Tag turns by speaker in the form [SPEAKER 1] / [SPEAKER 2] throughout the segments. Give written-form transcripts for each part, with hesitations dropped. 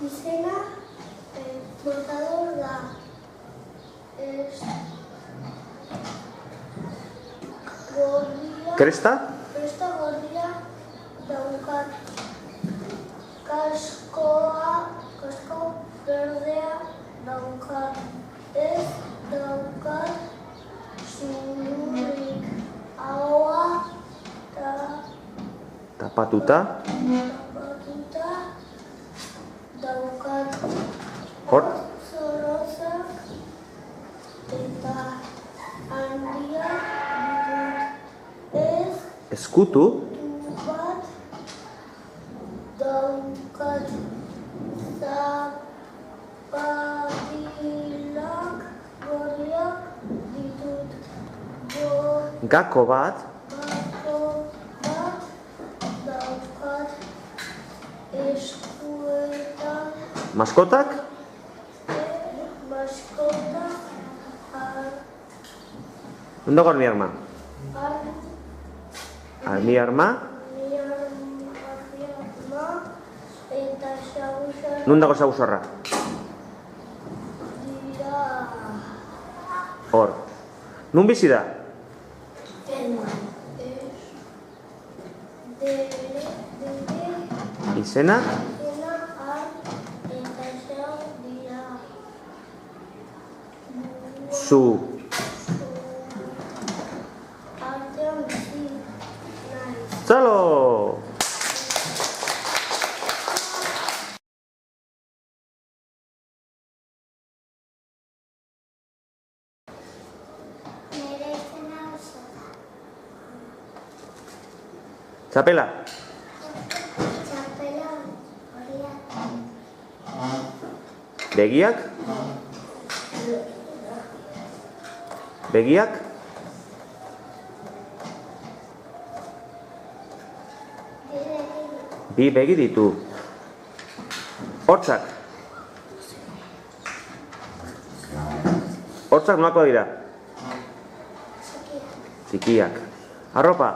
[SPEAKER 1] izena portador da.
[SPEAKER 2] Kresta?
[SPEAKER 1] Kresta gorria daukat. Kasko berdea daukat. Ez daukat zururik. Ahoa
[SPEAKER 2] Tapatuta?
[SPEAKER 1] Daukat.
[SPEAKER 2] Hor?
[SPEAKER 1] Zorozak eta handia ditut.
[SPEAKER 2] Eskutu?
[SPEAKER 1] Bat daukat. Zapatilak gorriak ditut.
[SPEAKER 2] Gako bat?
[SPEAKER 1] Daukat. Eskuetan
[SPEAKER 2] Maskotak?
[SPEAKER 1] maskota
[SPEAKER 2] Non dago mi arma? Mi arma?
[SPEAKER 1] eta xagusarra
[SPEAKER 2] Non dago xagusarra?
[SPEAKER 1] dira
[SPEAKER 2] Hor. Nun bizi da? Izena? Zu. Txalo! Txapela? Begiak? Begiak? Bi begi ditu. Hortzak? Hortzak nolako dira? Txikiak. Arropa?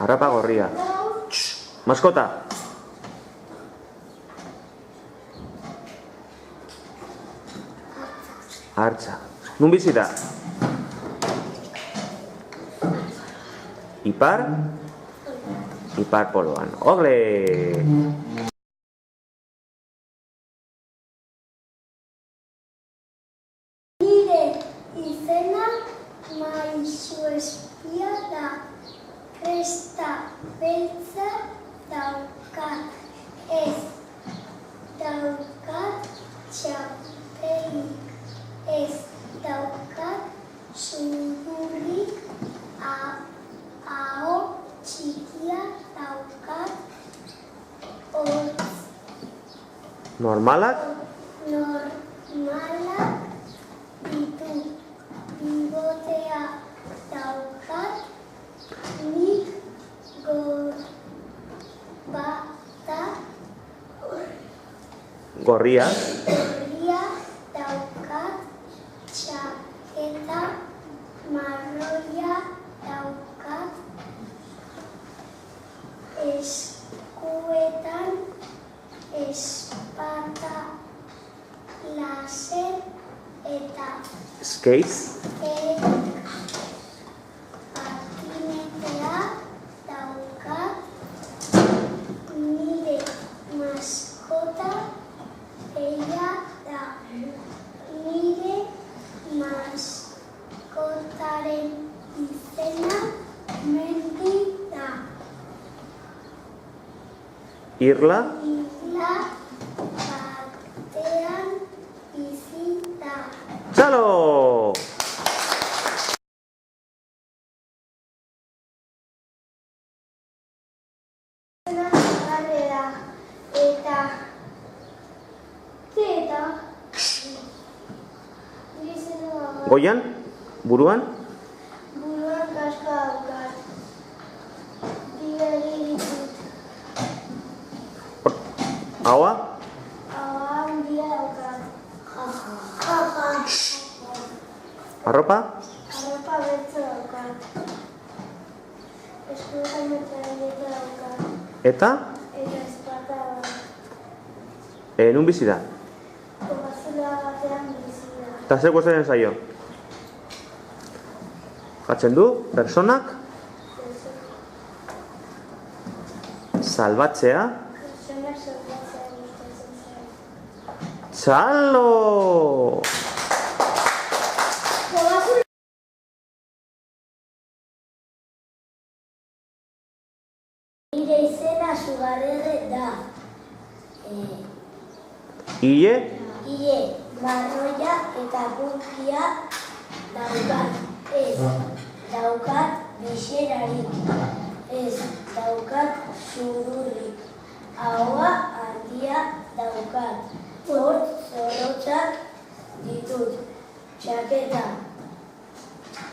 [SPEAKER 2] Arropa gorria. Maskota? Hartza. Nun bizi da? Ipar? Ipar poloan. Ole!
[SPEAKER 1] Nire izena Maisuespia da. Kresta beltza daukat. Ez daukat txapelik. Ez daukat zurrurik. Aho txikia daukat. Hortz
[SPEAKER 2] Normalak?
[SPEAKER 1] normalak ditu. Bigotea daukat. Nik bata
[SPEAKER 2] Gorria?
[SPEAKER 1] gorria daukat. Txaketa marroia daukat. Eskuetan espata laser eta
[SPEAKER 2] Skates?
[SPEAKER 1] patinetea daukat. Nire maskota ella da. Nire maskotaren izena Mendi da.
[SPEAKER 2] Irla?
[SPEAKER 1] Isla batean bizi da.
[SPEAKER 2] Txalo! Goian? Buruan?
[SPEAKER 1] Buruan kaska daukat. Bi begi ditut.
[SPEAKER 2] Ahoa?
[SPEAKER 1] Ahoa handia daukat.
[SPEAKER 2] Arropa?
[SPEAKER 1] Arropa beltza daukat. eskuetan metralleta daukat.
[SPEAKER 2] Eta?
[SPEAKER 1] Eta espata bat.
[SPEAKER 2] Nun bizi da?
[SPEAKER 1] Tomazula batean bizi da.
[SPEAKER 2] Eta zer gustatzen zaio? Jatzen du, personak? Salbatzea?
[SPEAKER 1] Pertsonak salbatzea gustatzen zait.
[SPEAKER 2] Txalo!
[SPEAKER 1] Nire izena Sugarrerre da.
[SPEAKER 2] Ile?
[SPEAKER 1] Ile, marroia eta puntia daukat. Ez daukat biserarik. Ez daukat zururrik. Ahoa handia daukat. Hortz zorrotzak ditut. Txaketa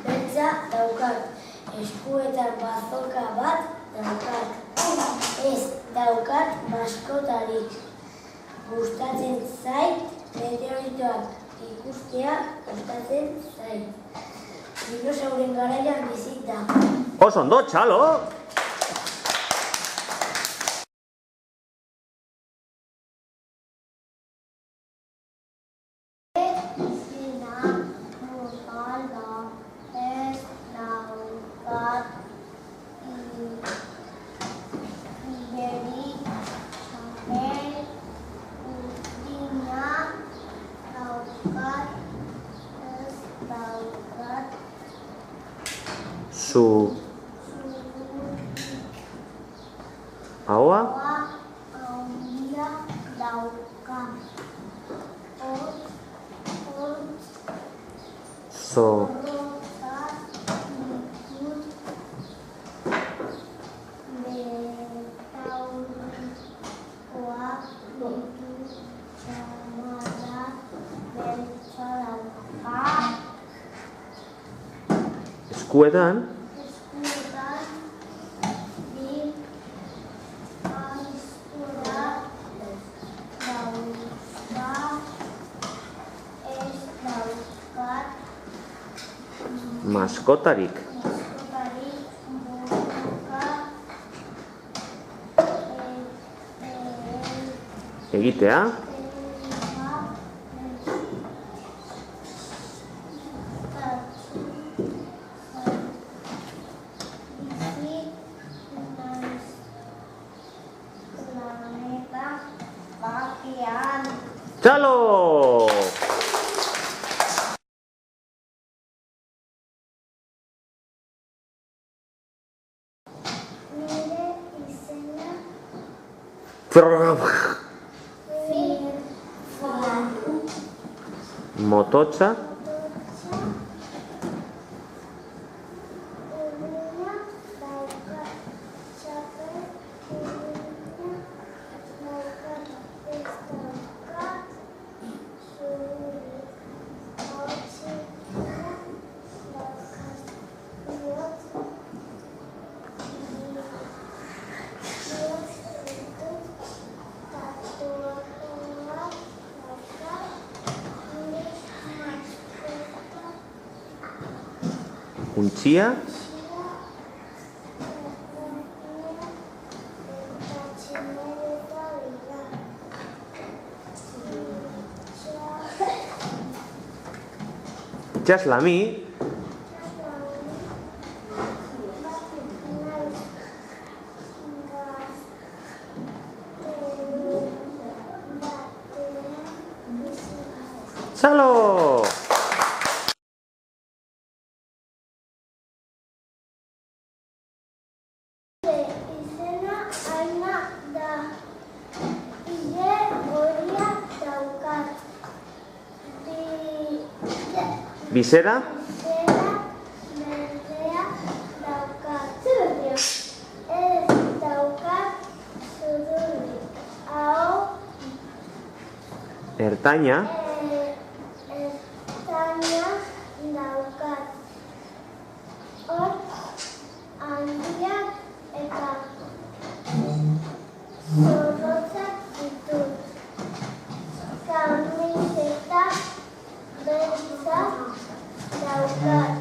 [SPEAKER 1] beltza daukat. Eskuetan bazoka bat daukat. Ez daukat maskotarik. Gustatzen zait, meteoritoak ikustea gustatzen zait. Dinosauren garaian bizi da.
[SPEAKER 2] Oso ondo, txalo!
[SPEAKER 1] Izena mozala ez daukat iberik txapel uztina daukat ez daukat
[SPEAKER 2] Ahoa?
[SPEAKER 1] handia daukat. Zorrotzak ditut. Betaurrekoak ditut. Txamara beltza daukat.
[SPEAKER 2] Eskuetan?
[SPEAKER 1] Eskuetan bi aizkora daukat. Ez daukat
[SPEAKER 2] Maskotarik.
[SPEAKER 1] maskotarik buruka
[SPEAKER 2] Egitea? Txalo!
[SPEAKER 1] Nire izena
[SPEAKER 2] Mototxa?
[SPEAKER 1] Mototxa urruna daukat. Txapel urruna daukat. Ez daukat zururrik. Hortzina daukat. Bihotz ditut. Tatuajeak daukat. Nire maskota
[SPEAKER 2] Untxia? Itxaslami? Txalo!
[SPEAKER 1] Izena Aina da. Ile horia daukat.
[SPEAKER 2] Bizera?
[SPEAKER 1] Bizera berdea daukat. Ez daukat zururrik. Aho
[SPEAKER 2] Ertaina?
[SPEAKER 1] ertaina daukat. Hortz handiak eta zorrotzak ditut. Kamiseta beltza daukat.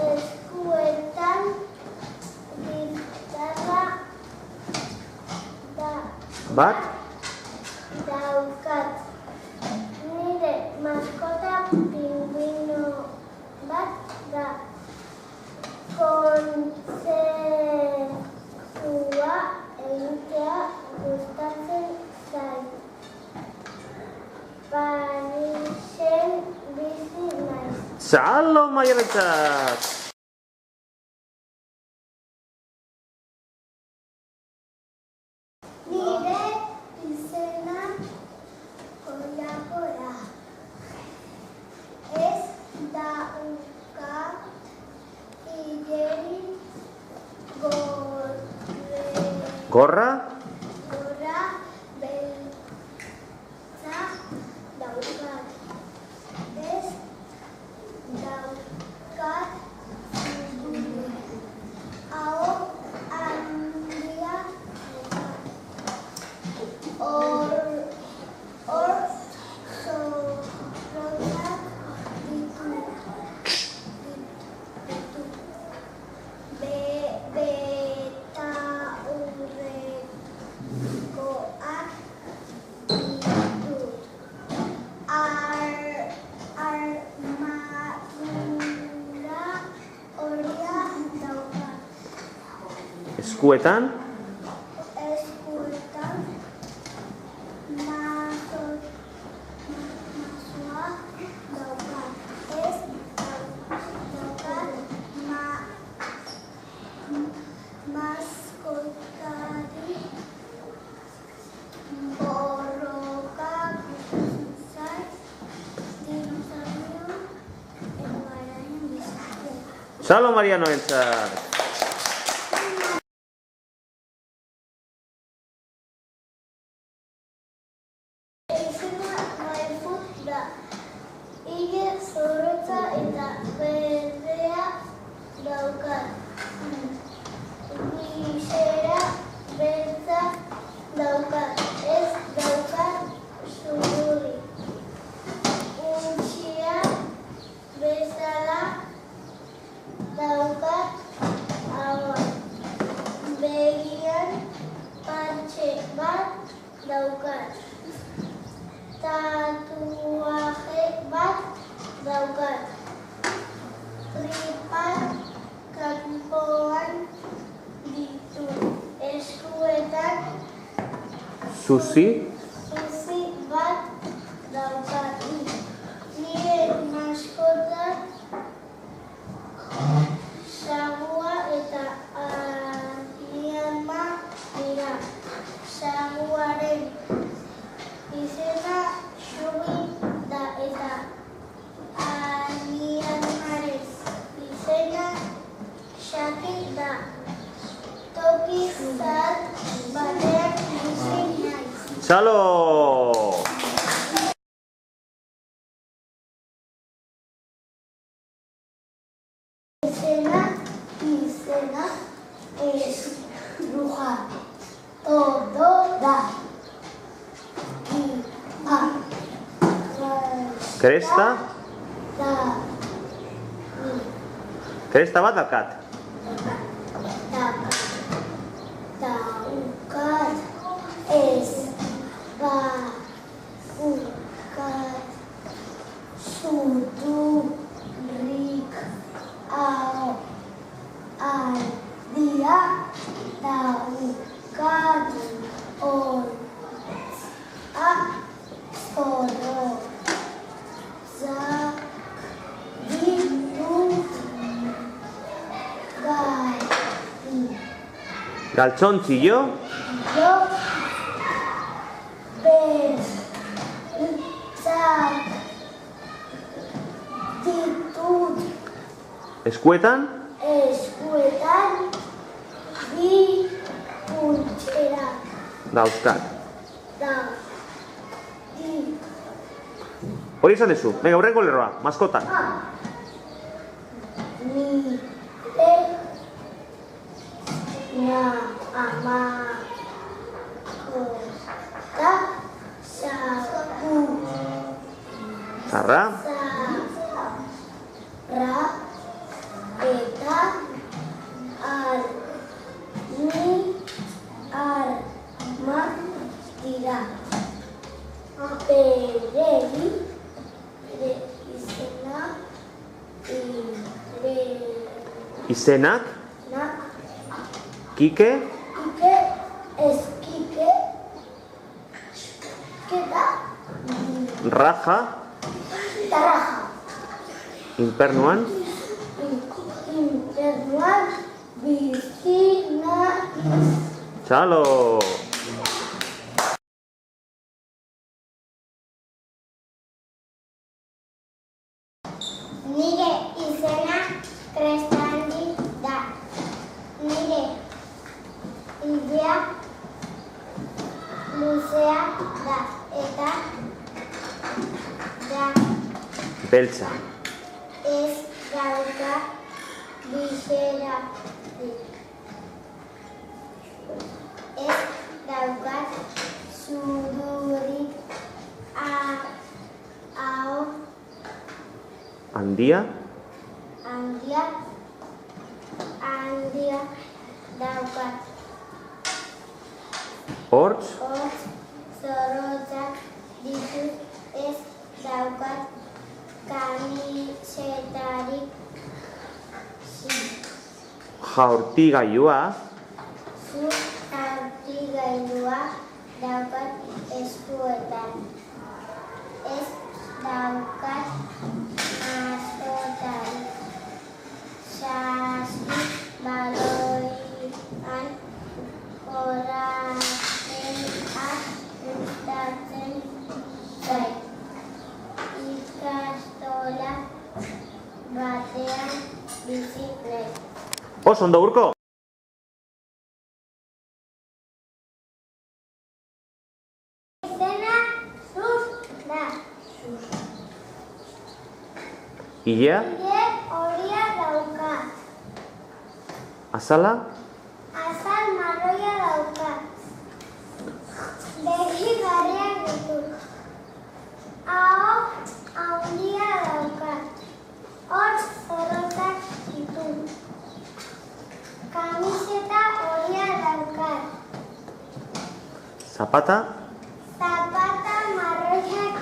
[SPEAKER 1] Eskuetan
[SPEAKER 2] bat,
[SPEAKER 1] daukat. Nire maskota pingüino bat da. Kontzertua egitea gustatzen zait. Parisen bizi naiz.
[SPEAKER 2] Shalom Maiarentzat!
[SPEAKER 1] Nire izena Gora. Ez daukat igeri
[SPEAKER 2] Gorra,
[SPEAKER 1] gorra beltza daukat. Ez daukat zure. Aho handia daukat. Hor zorrotzak ditu. Betaurrekoak ditut. Armadura horia daukat.
[SPEAKER 2] eskuetan,
[SPEAKER 1] Eskuetan mazoa daukat. Ez daukat maskotari borroka gustatzen zait. Dinosaurio garaian bizitzea.
[SPEAKER 2] Shalom Marianoentzat!
[SPEAKER 1] Izena Maefut da. Ile zorrotza eta berdea daukat. Bizera beltza daukat. Ez daukat zuri. Untxia bezala daukat ahoa. Begian partxe bat daukat. Tatuaje bat daukat. Tripak kanpoan ditu. Eskuetan
[SPEAKER 2] Susi,
[SPEAKER 1] zuzi bat daukat. Nire maskota sagua eta aniama dira. Saguaren izena Xubi da eta aniamaren izena Xaki da. Toki zahar batean bizi naiz.
[SPEAKER 2] Shalom!
[SPEAKER 1] Izena es bruja. Todo da.
[SPEAKER 2] Kresta,
[SPEAKER 1] Da.
[SPEAKER 2] kresta bat daukat.
[SPEAKER 1] Daukat ez baukat zuturik aldia daukat hortza zorrotzak ditut gari.
[SPEAKER 2] Galtzontzilo,
[SPEAKER 1] Yo beltzak ditut
[SPEAKER 2] eskuetan,
[SPEAKER 1] eskuetan bi puntxerak
[SPEAKER 2] dauzkat.
[SPEAKER 1] da.
[SPEAKER 2] Hori esan dezu, venga, hurrengo lerroa, maskota.
[SPEAKER 1] Nire amakota sagu.
[SPEAKER 2] Zarra,
[SPEAKER 1] Zarra eta arma
[SPEAKER 2] Izenak,
[SPEAKER 1] nak,
[SPEAKER 2] Kike,
[SPEAKER 1] ike, eskike, keta,
[SPEAKER 2] Raja,
[SPEAKER 1] taraja,
[SPEAKER 2] Inpernuan,
[SPEAKER 1] internuan, bizina,
[SPEAKER 2] Txalo!
[SPEAKER 1] nire izena Krestandi da. Nire ilea luzea da. Eta da
[SPEAKER 2] Beltza.
[SPEAKER 1] ez dauka bizerarik. Ez daukat zururik aho
[SPEAKER 2] Handia,
[SPEAKER 1] handia daukat.
[SPEAKER 2] Hortz,
[SPEAKER 1] Hortz zorrotzak ditut, ez daukat kamisetarik.
[SPEAKER 2] Jaurtigailua,
[SPEAKER 1] Zu jaurtigailua daukat eskuetan. Ez daukat maskotarik. Saski baloian joratzea gustatzen zait. Ikastola batean bizi naiz.
[SPEAKER 2] oso ondo Urko!
[SPEAKER 1] Izena Sus da.
[SPEAKER 2] Ilea,
[SPEAKER 1] Ile horia dauka.
[SPEAKER 2] Azala,
[SPEAKER 1] Azal marroia dauka. Begi garriak ditut. Aho handia dauka. Hortz zorrotzak ditut. Kamiseta horia dauka.
[SPEAKER 2] Zapata,
[SPEAKER 1] Zapata marroiak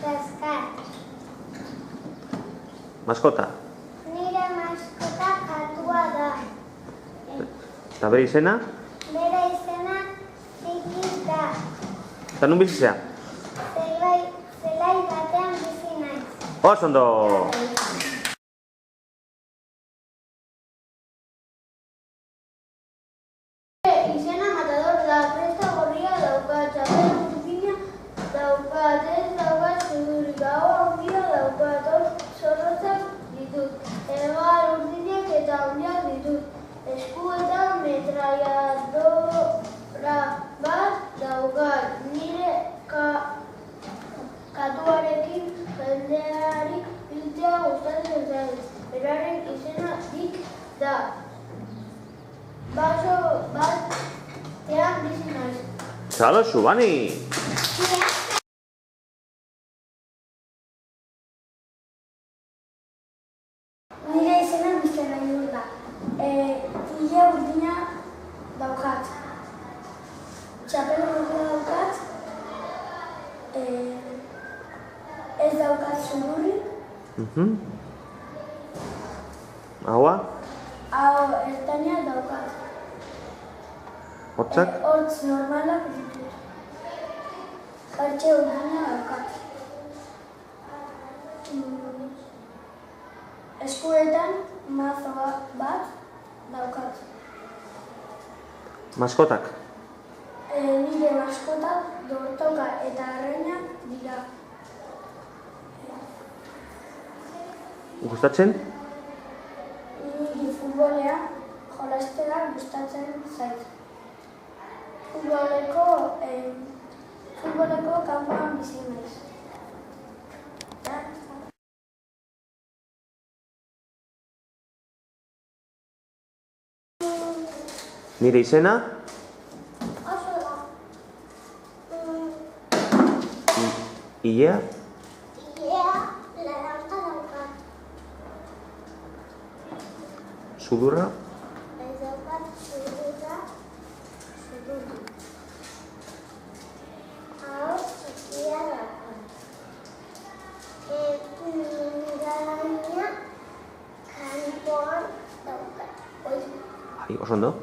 [SPEAKER 1] dauzkat.
[SPEAKER 2] maskota.
[SPEAKER 1] Nire maskota katua da.
[SPEAKER 2] Eta bere izena,
[SPEAKER 1] Bere izena Ziki da.
[SPEAKER 2] eta nun bizi zea?
[SPEAKER 1] Zelai batean bizi naiz.
[SPEAKER 2] Oso ondo!
[SPEAKER 1] Izena Matador da, presta gorria daukat, txapel urdina daukat, ez daukat zudurik, hau handia daukat, zorrotzak ditut, hegal urdinak eta handiak ditut, eskuetan metralladora bat daukat, nire katuarekin jendeari hiltzea gustatzen zait, beraren izena Dik da. Baso batean bizi naiz.
[SPEAKER 2] Txalo, Xubani!
[SPEAKER 1] Nire izena Mister Ainur da. Ile urdina daukat. Txapel urdina daukat. Ez daukat zurrurik.
[SPEAKER 2] Haua,
[SPEAKER 1] Hau ertaina daukat.
[SPEAKER 2] hortzak,
[SPEAKER 1] Hortz normalak ditut. Jartxe urdina daukat. Eskuetan mazo bat daukat.
[SPEAKER 2] maskotak.
[SPEAKER 1] Nire maskotak dortoka eta arrainak dira.
[SPEAKER 2] Gustatzen?
[SPEAKER 1] Niri futbolean jolastea gustatzen zait. Futboleko kanpoan bizi naiz.
[SPEAKER 2] Nire izena,
[SPEAKER 1] Oso da.
[SPEAKER 2] Ilea,
[SPEAKER 1] Ilea laranja daukat.
[SPEAKER 2] Sudurra,
[SPEAKER 1] Ez daukat zurrura. Hau txikia daukat. Gaina kanpoan daukat.
[SPEAKER 2] oso ondo.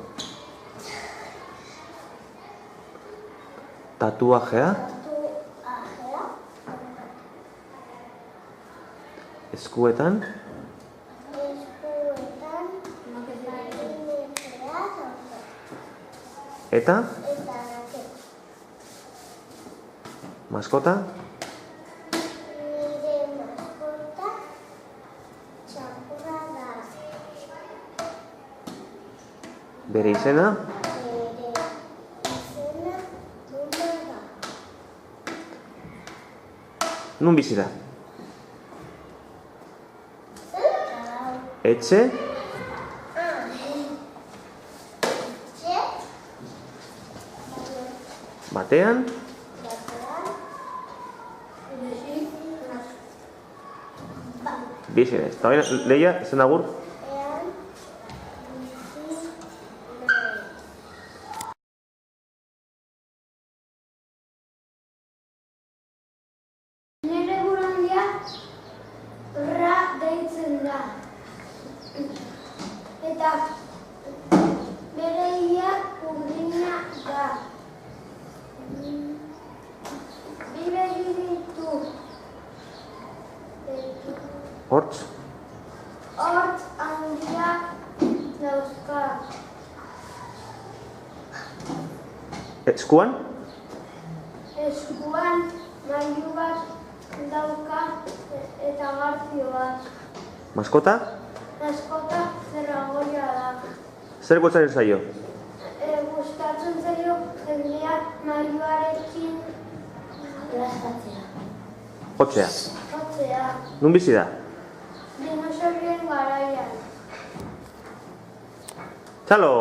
[SPEAKER 2] Tatuajea.
[SPEAKER 1] Tatuajea.
[SPEAKER 2] Eskuetan.
[SPEAKER 1] Eskuetan. Marinetea dauka.
[SPEAKER 2] Eta.
[SPEAKER 1] Eta raketa.
[SPEAKER 2] Maskota.
[SPEAKER 1] Nire maskota txakurra da.
[SPEAKER 2] Bere izena.
[SPEAKER 1] Bere izena Luna da.
[SPEAKER 2] Nun bizi da? Etxe.
[SPEAKER 1] Etxe.
[SPEAKER 2] Batean. Bizi da. Eta baina, Leia, zen agur?
[SPEAKER 1] Nire buruandia Ra deitzen da. Eta bere ia urdina da. Bi begi ditu.
[SPEAKER 2] Hortz.
[SPEAKER 1] Hortz handiak dauzka.
[SPEAKER 2] Eskuan.
[SPEAKER 1] Eskuan mailu bat dauka eta garfio bat.
[SPEAKER 2] Maskota.
[SPEAKER 1] Maskota zerragoia da.
[SPEAKER 2] Zer gustatzen zaio?
[SPEAKER 1] Gustatzen zaio jendeak mailuarekin lastatzea.
[SPEAKER 2] Jotzea.
[SPEAKER 1] Jotzea.
[SPEAKER 2] Nun bizi da?
[SPEAKER 1] Dinosaurien garaian.
[SPEAKER 2] Txalo!